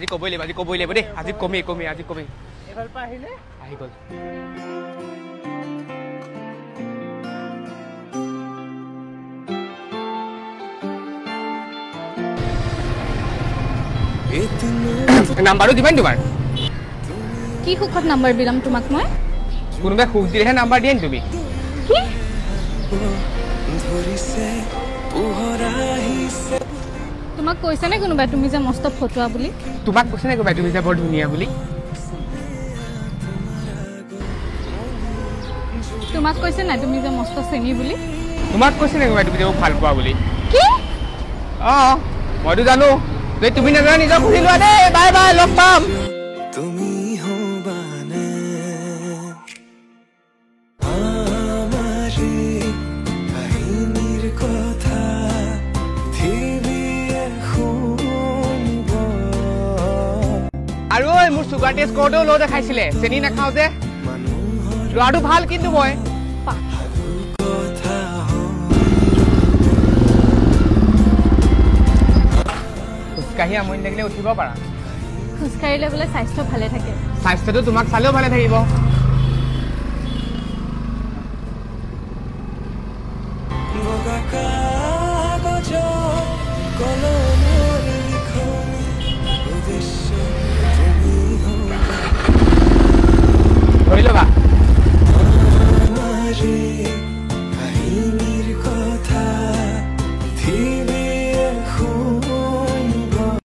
আজি কবই লাগিব দেই আজি কমি এফাল পা আহিলে আহি গ'ল নাম্বাৰটো দিবানি তোমাৰ কি সুখত নাম্বাৰ দিলাম তোমাক মই কোনোবাই সুখ দিলেহে নাম্বাৰ দিয়ে নি তুমি কি তোমাক কৈছে নে কোনোবাই তুমি যে মস্ত ফটোৱা বুলি তোমাক কৈছে নে কোনোবাই তুমি যে বৰ ধুনীয়া বুলি তোমাক কৈছে না তুমি যে মস্ত চেনি বুলি তোমাক কৈছে নে কোনোবাই তুমি যে ভাল পোৱা বুলি কি মইতো জানো তুমি নাজানা নিজৰ খুলি লোৱা দেই বাই বাই লগ পাম তুমি হবানে আমাৰে কাহিনীৰ কথা পৃথিবীয়ে শুনিব আৰু মোৰ সুগাৰ টেষ্ট কৰোঁতেও ল' দেখাইছিলে চেনি নাখাওঁ যে লোৱাটো ভাল কিন্তু মই খোজকাঢ়ি আমনি লাগিলে উঠিব পাৰা খোজকাঢ়িলে বোলে স্বাস্থ্য ভালে থাকে স্বাস্থ্যটো তোমাক চালেও ভালে থাকিব